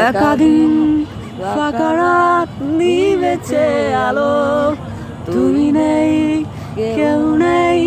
একাদিন ফাঁকা রাত নিবেছে আলো, তুমি নেই কেউ নেই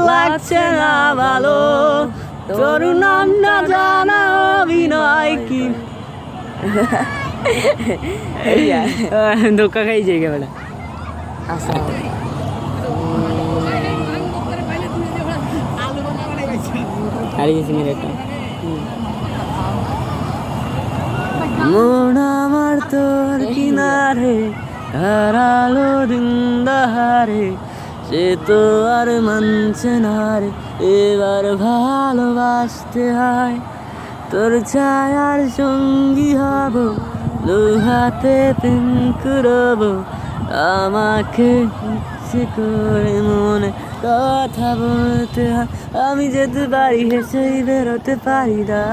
লাগছে না ভালো, তোর নাম না জানা অভিনয় কি ধোকা খাই জায়গা বেলা হারিয়ে গেছি মেরে একটা মন আমার তোর কিনারে হারালো দিন দাহারে, সে তো আর মানছে না রে এবার ভালোবাসতে হয়, তোর ছায়ার সঙ্গী হব লোহাতে প্রেম করব, আমাকে ইচ্ছে করে মনে কথা বলতে হয়, আমি যেতে পারি হেসেই বেরোতে পারি না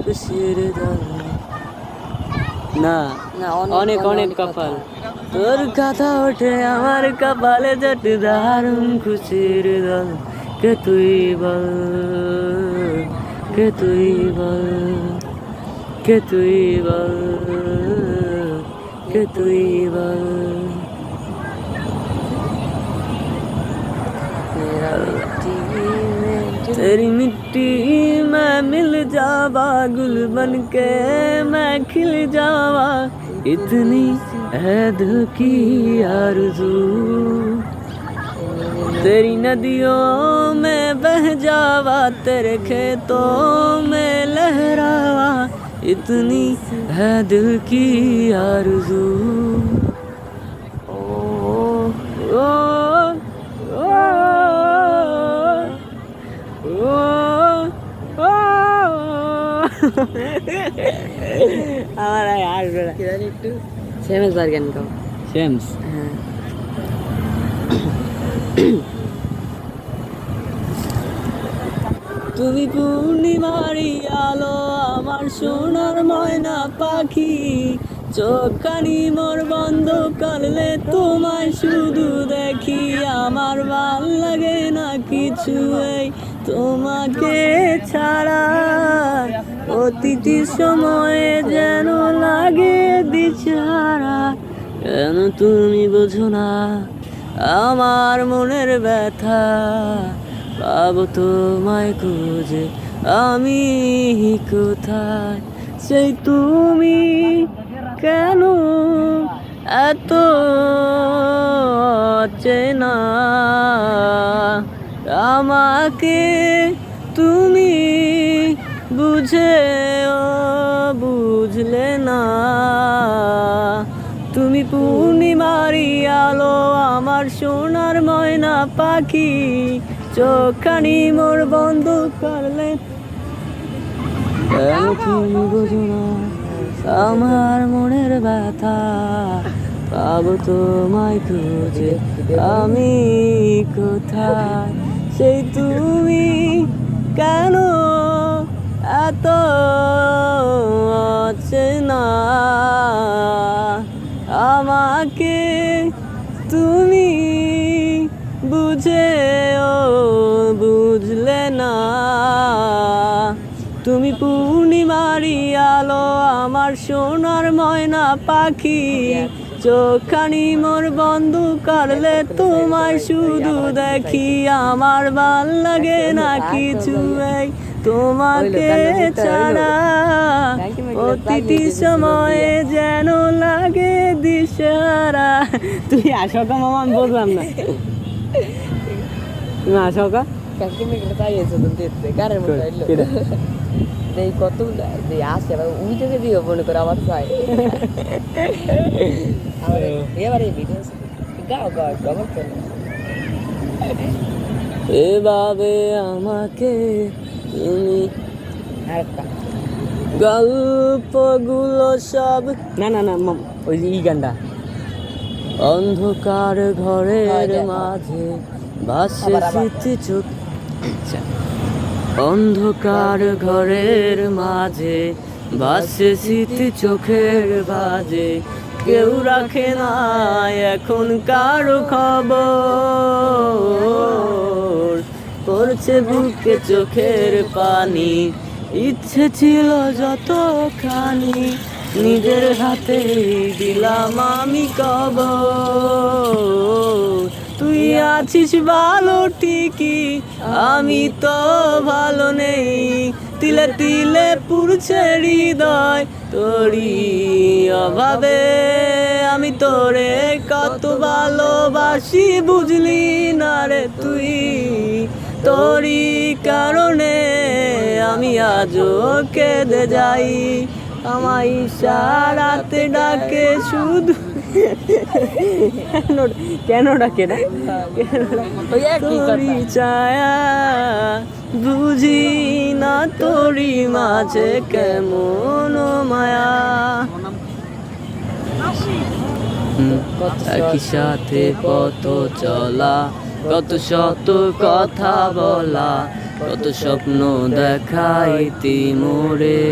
খুশির দল না অনেক অনেক কপাল, তোর কথা ওঠে আমার কপালে জট দারুণ খুশির দল, কে তুই বল কে তুই বল কে তুই বল কে তুই বল। तेरी मिट्टी में मिल जावा, गुल बन के मैं खिल जावा, इतनी है दिल की आरज़ू, तेरी नदियों में बह जावा, तेरे खेतों में लहरावा, इतनी है दिल की आरज़ू। আমার আসবে না একটু সেমস বার গান গাও সেমস হ্যাঁ তুমি পূর্ণিমারি আলো আমার সোনার ময়না পাখি, চোখখানি মোর বন্ধ করলে তোমায় শুধু দেখি, আমার ভাল লাগে না কিছু এই তোমাকে ছাড়া, প্রতিটি সময়ে যেন লাগে দিশাহারা, কেন তুমি বোঝো না আমার মনের ব্যথা, পাবো তোমায় খুঁজে আমি কোথায়, সেই তুমি কেন এত চেনা, আমাকে তুমি বুঝলে না, তুমি পূর্ণিমারি আলো আমার সোনার ময়না পাখি, চোখখানি মোর বন্ধ করলে কেন তুমি বোঝো না আমার মনের ব্যথা, পাবো তোমায় খুঁজে আমি কোথায়, সেই তুমি কেন এত চেনা, আমাকে তুমি বুঝলে না, তুমি পূর্ণিমারি আলো আমার সোনার ময়না পাখি, চোখখানি মোর বন্ধ করলে তোমায় শুধু দেখি, আমার ভাল লাগে না কিছু এই তোমাকে ছাড়া, প্রতিটি সময়ে যেন লাগে দিশাহারা। তুই আসো কা মামা, আমি বললাম না তুমি আসো কা গানের মধ্যে এই কত আসে উই থেকে দিও মনে করো আমার চাই এবারে গাও গাও খবর কেন এভাবে আমাকে তুমি গল্পগুলো সব না না না ওই ই গানটা, অন্ধকার ঘরের মাঝে ভাসে স্মৃতি চোখ, অন্ধকার ঘরের মাঝে ভাসে স্মৃতি চোখের বাজে, কেউ রাখে না এখন কারো খবর, পড়ছে বুকে চোখের পানি, ইচ্ছে ছিল যতখানি নিজের হাতে দিলাম আমি কবর। তুই আছিস ভালো ঠিকই, আমি তো ভালো নেই। তিলে তিলে পুড়ছে হৃদয় তোরি অভাবে। আমি তোরে কত ভালোবাসি বুঝলি না রে তুই। তোরই কারণে আমি আজও কেঁদে যাই। আমায় ইশারাতে ডাকে শুধু। কেন ডাকে না? তোরই ছায়া বুঝি না, তোরই মাঝে কেমন মায়া। একই সাথে কত চলা, কত শত কথা বলা, কত স্বপ্ন দেখাইতি মোরে।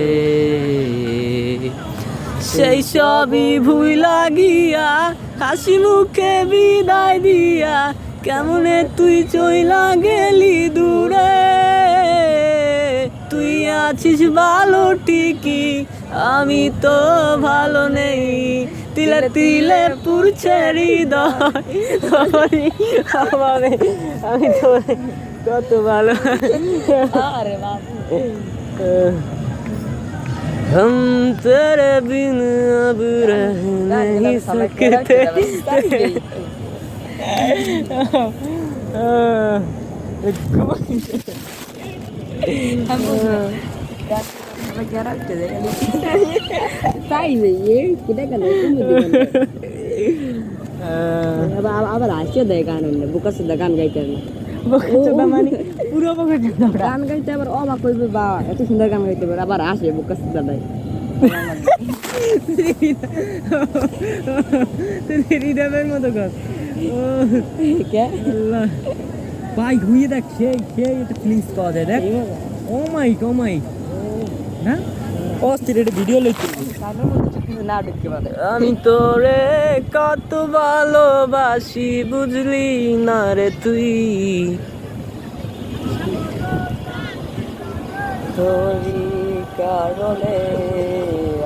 সেই সবই ভুইলা গিয়া হাসি মুখে বিদায় দিয়া কেমনে তুই চইলা গেলি দূরে। তুই আছিস ভালো ঠিকই, আমি তো ভালো নেই। তিলে তিলে পুড়ছে হৃদয় অভাবে। আমি তো কত ভালো। हम तेरे बिन अब रह नहीं सकते। আবার হাসিয়ে দেয় গান বুকা সুদ্ধা গান গাইতে মানে পুরো গান গাইতে আবার অবাক হইবে বা এত সুন্দর গান গাইতে পারে আবার আসে বুকা সুদ্ধা দেয়। হৃদয়ের মতো গান ভাই ঘুরিয়ে দেখ, খেয়ে একটা ফিলিংস পাওয়া যায়। দেখ ও মাইক না অস্থির একটা ভিডিও লেখছি। না ঢুকতে পারে। আমি তোরে কত ভালোবাসি বুঝলি না রে তুই। তোরই কারণে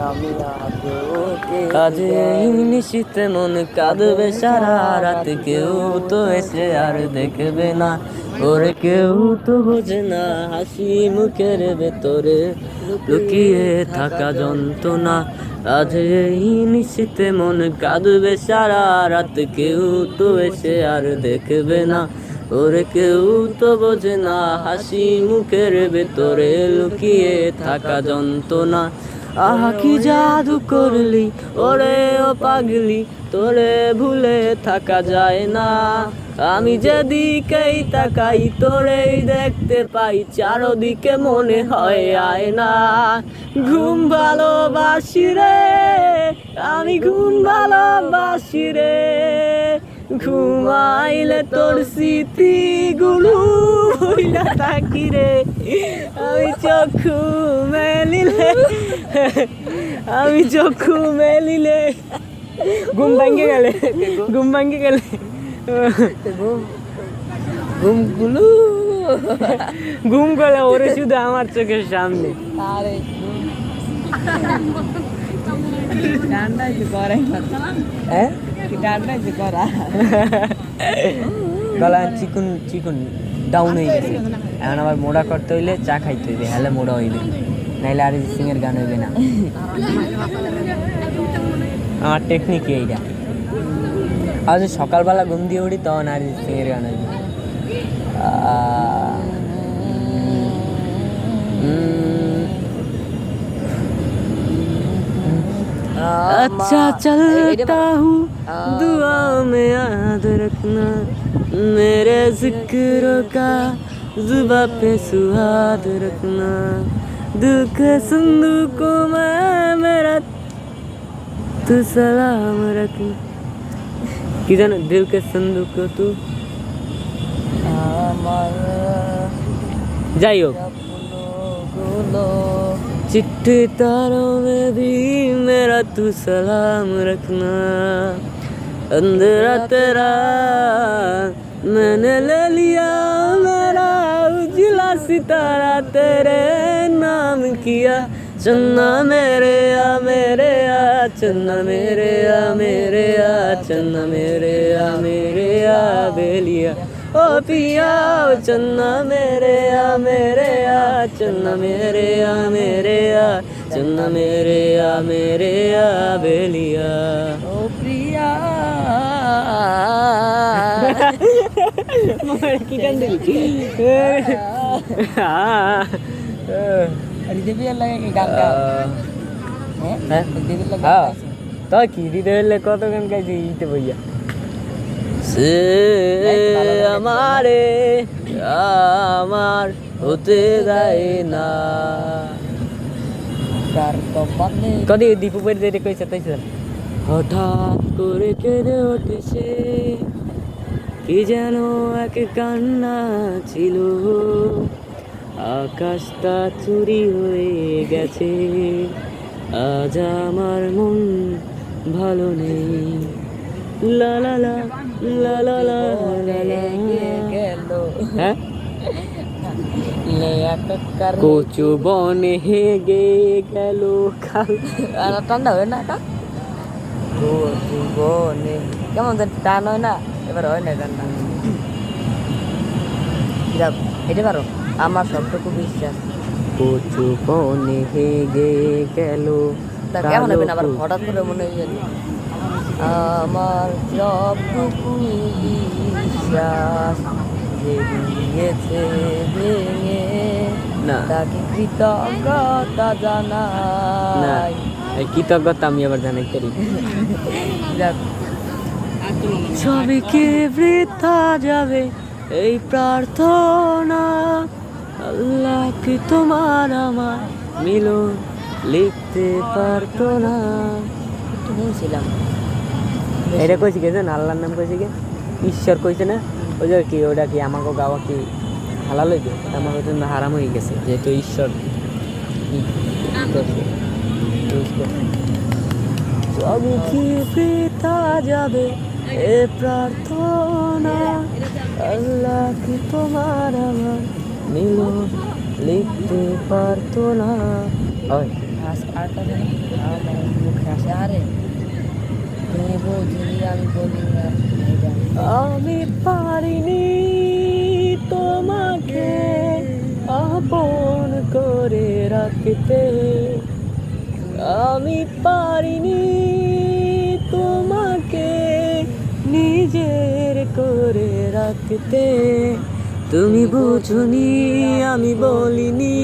আমি আজ এই নিশীথে মন কাঁদবে সারা রাত। কেউ তো এসে আর দেখবে না, ওরে কেউ তো বোঝে না হাসি মুখের ভেতরে লুকিয়ে থাকা যন্ত্রণা। আজ এই নিশীথে মন কাঁদবে সারা রাত। কেউ তো এসে আর দেখবে না, ওরে কেউ তো বোঝে না হাসি মুখের ভেতরে লুকিয়ে থাকা যন্ত্রণা। আহা কি জাদু করলি ওরে ও পাগলি, তোরে ভুলে থাকা যায় না। আমি যেদিকেই তাকাই তোরেই দেখতে পাই, চারদিকে মনে হয় আয়না। ঘুম ভালোবাসি রে আমি, ঘুম ভালোবাসি রে। ঘুমাইলে তোর স্মৃতিগুলো ভুইলা থাকি রে। আমি চক্ষু মেলিলে, আমি চক্ষু মেলিলে ঘুম ভাঙ্গে গেলে, ঘুম ভাঙ্গে গেলে ঘুমগুলো ঘুম গেলে ওরে শুধু আমার চোখের সামনে। গলা চিকুন চিকুন ডাউন হয়ে গেছে। এখন আবার মোড়া করতে হইলে চা খাইতে হইবে, হ্যালে মোড়া হইবে, নাইলে অরিজিৎ সিং এর গান হইবে না। আমার টেকনিক এইটা। আজ সকালবেলা ঘুম দিয়ে উঠি তখন অরিজিৎ সিং এর গান হইবে। अच्छा चलता हूँ दुआ में याद रखना, मेरे जिक्रों का जुबा पे सुहाद रखना। दिल के संदूकों में मेरा तू सलाम रखना। কি জানো दिल के संदूक तू। যাই হোক, चिट्ठी तारों में भी मेरा तू सलाम रखना। अंधेरा तेरा मैंने ले लिया, मेरा उजला सितारा तेरे नाम किया। चन्ना मेरे या चन्ना मेरे आ चन्ना मेरे आ बेलिया ओ पिया चन्ना मेरे आ चन्ना मेरे आ चन्ना मेरे आ बेलिया ও প্রিয়া কি গান দিলি রিদেবিয়ার লাগে কি গান গাও হ্যাঁ রিদেবিয়ার লাগে হ্যাঁ তো কি দিতে হলে কত গান গাইছি ইতে বইয়া সে আমারে আমার হতে দেয় না কার তো বদলে কদি দীপু বের যেটা কইছে তাইছে হঠাৎ করে কেঁদে উঠেছে কি যেন এক কান্না ছিল আকাশটা চুরি হয়ে গেছে আজ আমার মন ভালো নেই লা লা লা লা লা লা লা লা। গেল হ্যাঁ লে আকার কচু বনে হেগে গেল কাল আর ঠান্ডা হয় না এটা ও জীবনে কেমন যেন টান হয় না এবার হয় না গানটা যাক এটা পারো আমার সবটুকু বিশ্বাস কচু বনে হেগে গেল তা কেমন হবে না আবার হঠাৎ করে মনে হয়ে গেল আমার সবটুকু বিশ্বাস যে দিয়েছে ভেঙে না তাকে কৃতজ্ঞতা না জানাই এই কৃতজ্ঞতা আমি আবার জানাই করি যাক সবই কি বৃথা যাবে এই প্রার্থনা আল্লাহ কি তোমার আমার মিলন লিখতে পারতো না একটু শুনছিলাম এটা কইছি কে জান আল্লাহর নাম কইছি কে ঈশ্বর কইছে না ওই যে কি ওটা কি আমাকে গাওয়া কি হালাল হইবে আমাকে জন্য হারাম হয়ে গেছে যেহেতু ঈশ্বর সবই কি বৃথা যাবে এ প্রার্থনা আল্লাহ কি তোমার আমার মিলন লিখতে পারতো না হয় আরটা যেন আমার মুখে আসে আরে তুমি বুঝলি আমি বলি না এটা আমি পারিনি তোমাকে আপন করে রাখতে আমি পারিনি তোমাকে নিজের করে রাখতে তুমি বুঝনি আমি বলিনি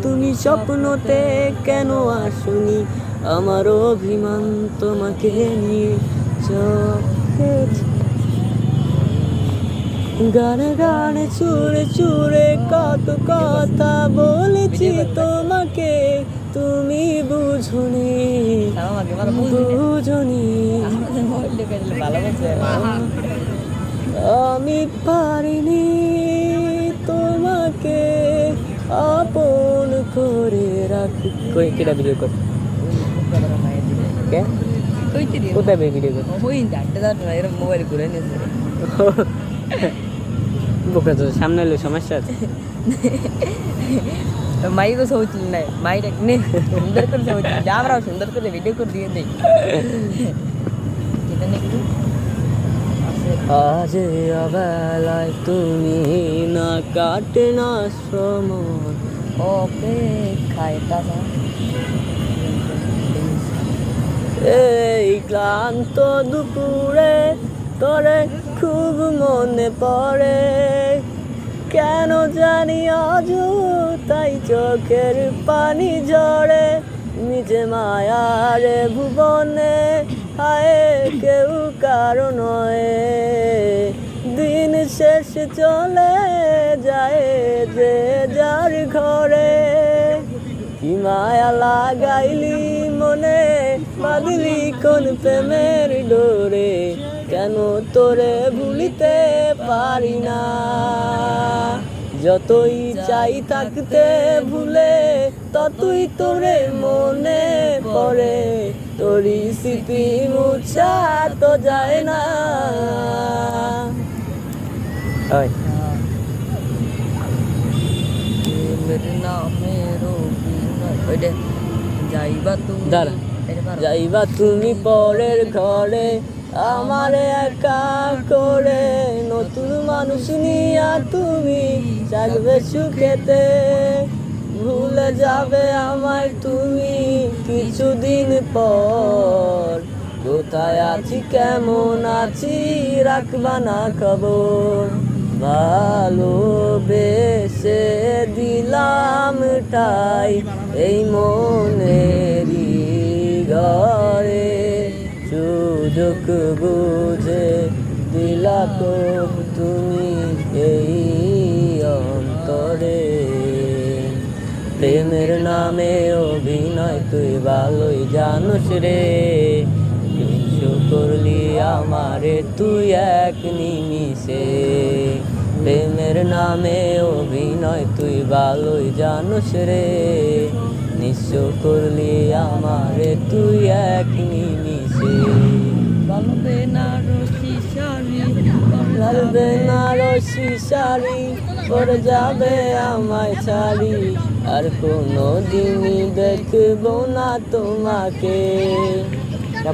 তুমি স্বপ্নতে কেন আসনি আমার অভিমান তোমাকে নিয়ে চলেছে গানে গানে চুরে চুরে কত কথা বলেছি তোমাকে তুমি বুঝনি আমাকে মানে বুঝলি বুঝনি আমাদের মোবাইল দেখে দিলে ভালোবাসে আমি পারিনি তোমাকে আপন করে রাখি কই কেটা ভিডিও কর কে কোথায় ভিডিও কর এরকম মোবাইল ঘুরে নিয়েছে বোকা তো সামনে এলো সমস্যা আছে মাইকও সৌছিল নাই মাইটা নে সুন্দর করে সৌছিল আমরাও সুন্দর করে ভিডিও করে দিয়ে দিই এটা একটু আজ অবেলায় তুমি না কাটে না সময় অপেক্ষায় তারা এই ক্লান্ত দুপুরে তোরে খুব মনে পড়ে কেন জানি আজ তাই চোখের পানি ঝরে নিজে মায়ার ভুবনে হায় কেউ কারো নয় দিন শেষ চলে যায় যে যার ঘরে কি মায়া লাগাইলি মনে বাঁধলি কোন প্রেমের ডোরে কেন তোরে ভুলিতে পারি না যতই চাই থাকতে ভুলে ততই তোরে মনে পড়ে তোরি স্মৃতি মুছা তো যায় না মেরে নামের ওইটা যাইবা তুমি দাঁড়া যাইবা তুমি পরের ঘরে আমারে একা করে, নতুন মানুষ নিয়া তুমি জাগবে সুখেতে, ভুলে যাবে আমায় তুমি কিছুদিন পর, কোথায় আছি কেমন আছি রাখবা না খবর, ভালোবেসে দিলাম ঠাই এই মনেরই ঘরে, সুযোগ বুঝে দিলা তো তুমি এই অন্তরে, প্রেমের নামে অভিনয় তুই ভালোই জানোস রে, কিছু করলি আমারে তুই এক নিমিষে, প্রেমের নামে অভিনয় তুই ভালোই জানোস রে, নিঃস্ব করলি আমারে তুই এক নিমিষে, বলবে না রশি শাড়ি, লাগবে না রশি শাড়ি, পরে যাবে আমায় ছাড়ি, আর কোনো দিনই দেখবো না তোমাকে।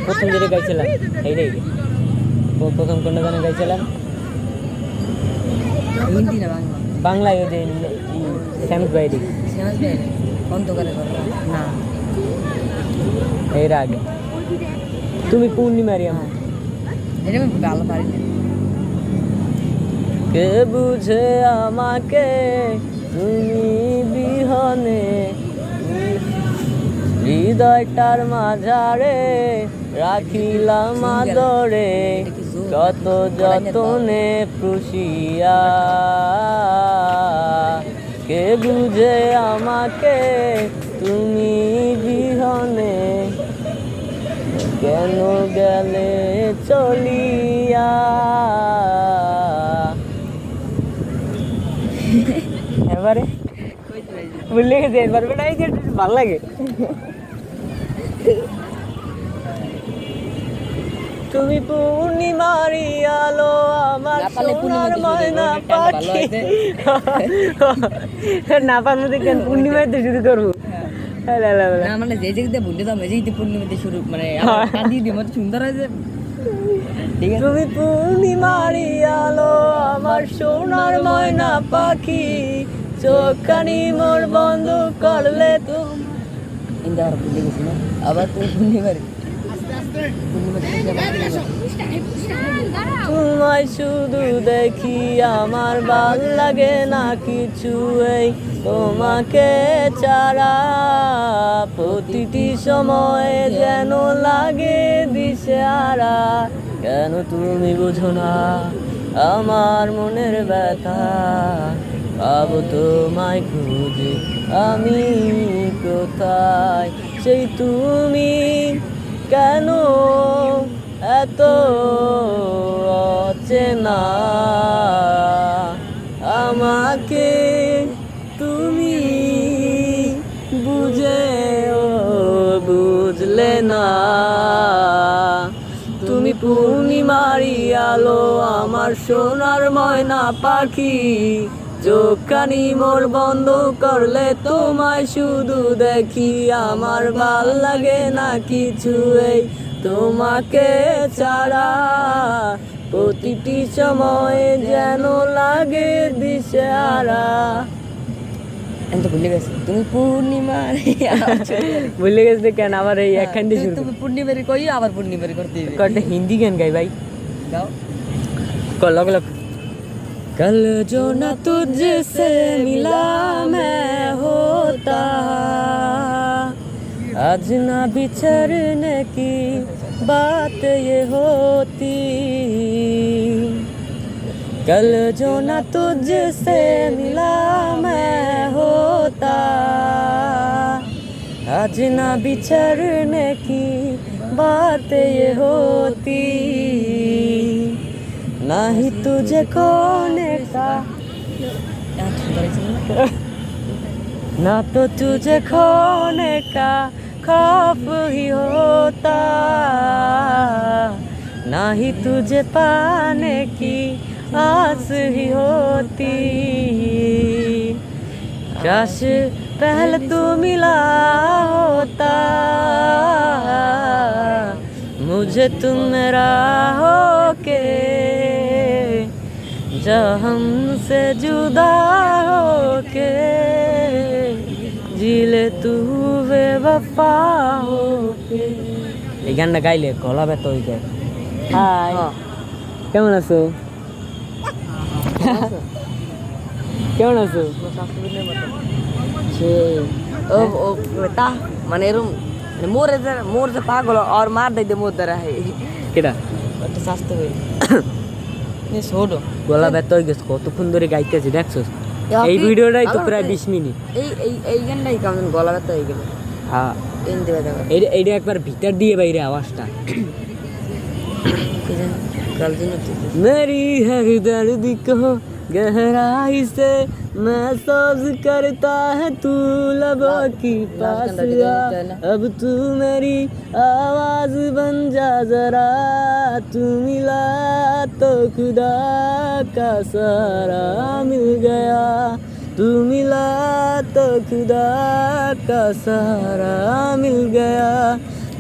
প্রথম যেটা গাইছিলাম এইটাই, প্রথম কোনটা গানে গাইছিলাম? হিন্দি না বাংলা? বাংলায় ওই যে শ্যামক বাইরি, সমাজ ভাই অন্ধকারে করবো না, এর আগে তুমি পূর্ণিমারি আমার, এটা আমি ভালো পারি না। কে বুঝে আমাকে তুমি বিহনে, হৃদয়টার মাঝারে রাখিলাম আদরে, কত যতনে পুষিয়া, কে বুঝে আমাকে তুমি বিহনে, কেন গেলে চলিয়া, এবারে বললে গেছে পারবে না, এই যে ভালো লাগে। তুমি পূর্ণিমারি আলো আমার সোনার ময়না পাখি, না পারবো কেন পূর্ণিমাতে শুরু করবো, না মানে যে জায়গাতে বললে তো আমি যে পূর্ণিমাতে শুরু মানে কাঁদিয়ে দিই মতো সুন্দর হয়েছে। ঠিক আছে, তুমি পূর্ণিমারি আলো আমার সোনার ময়না পাখি, চোখখানি মোর বন্ধ করলে তো, কিন্তু আর ভুলে গেছি না, আবার তুমি পূর্ণিমারে তোমায় শুধু দেখি আমার ভাল লাগে না কিছু, এই তোমাকে ছাড়া প্রতিটি সময়ে যেন লাগে দিশেহারা, কেন তুমি বুঝো না আমার মনের ব্যথা, পাবো তোমায় খুঁজে আমি কোথায়, সেই তুমি কেন এত অচেনা, আমাকে তুমি বুঝলে না, তুমি পূর্ণিমারি আলো আমার সোনার ময়না পাখি, চোখখানি মোর বন্ধ করলে তোমায় শুধু দেখি আমার ভাল লাগে না কিছু, এই তোমাকে ছাড়া প্রতিটি সময়ে যেন লাগে দিশেহারা। আমি তো ভুলে গেছি, তুমি পূর্ণিমারে ভুলে গেছে কেন, আবার এই একখান দিয়ে শুরু তুমি পূর্ণিমারে কই আবার পূর্ণিমারে করতে হবে, কটা হিন্দি গান গাই ভাই, গাও লগ লগ। कल जो न तुझसे मिला मैं होता, आज ना बिछड़ने की बात ये होती, कल जो न तुझसे मिला मैं होता, आज ना बिछड़ने की बात ये होती, ना ही तुझे खोने का, ना तो तुझे खोने का खौफ ही होता, ना ही तुझे पाने की आस ही होती, काश पहले तू मिला होता मुझे तुम मेरा होके जब हमसे जुदा होके জিলে তু বেওয়াফা হোকে। এই গানটা গাইলে গলা ব্যথা হয়ে যায়। হাই, কেমন আছো? কেমন আছো? ও ও তা মানে এরম মোর যে পাগল আর মার দেয় মোর দ্বারা কেটা একটা স্বাস্থ্য হয়ে ছোট গলা ব্যথা হয়ে গেছে, কতক্ষণ ধরে গাইতেছি দেখছো? এই ভিডিওটাই তো প্রায় 20 মিনিট। এই গানটাই কেমন গলা ব্যথা হয়ে গেল। হ্যাঁ, এইটা একবার ভিতর দিয়ে বাইরে আওয়াজটা। मेरी हर दर्द को गहराई से महसूस करता है तू लबों की पास आ, अब तू मेरी आवाज बन जा जरा, तू मिला तो खुदा का सहारा मिल गया, तू मिला तो खुदा का सहारा मिल गया,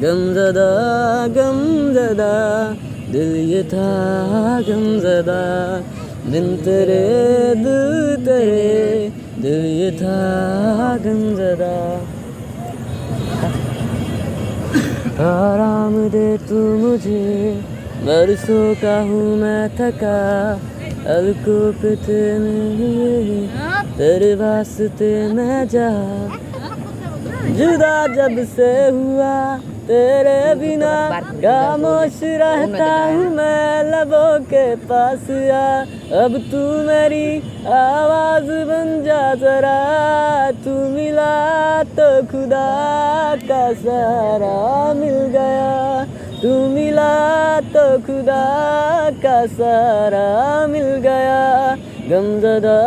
गमज़दा दिल ये था गमज़दा, दिन तेरे दिल ये था गमज़दा। आराम दे तू मुझे, बरसों का हूँ मैं थका, अलकों पे तेरे वास्ते मैं जा, जुदा जब से हुआ तेरे बिना खामोश रहता हूँ मैं लबों के पास आ, अब तू मेरी आवाज बन जा जरा, तू मिला तो खुदा का सहारा मिल गया, तू मिला तो खुदा का सहारा मिल गया, गमज़दा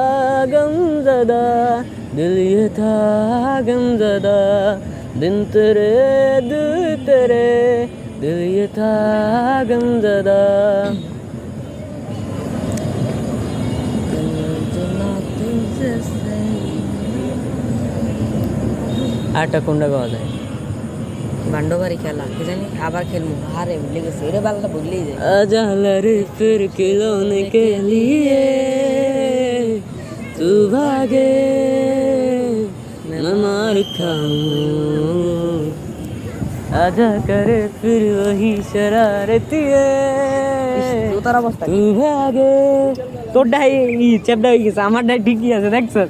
दिल ये था गमज़दा, दिन तेरे दिल ये था गमज़दा। আটটা কোনটা গাওয়া যায়? বান্ডবাড়ি খেলা কি জানি আবার খেলবো, হারে ভুলে গেছি, এর বেলাটা ভুললেই যায়। अजहर फिर खिलौने के लिए तू भागे मैं मार खाऊं, आजा करे फिर वही शरारती তোর অবস্থা तू भागे। তোরটাই চেপটা হয়ে গেছে, আমারটাই ঠিকই আছে দেখছো।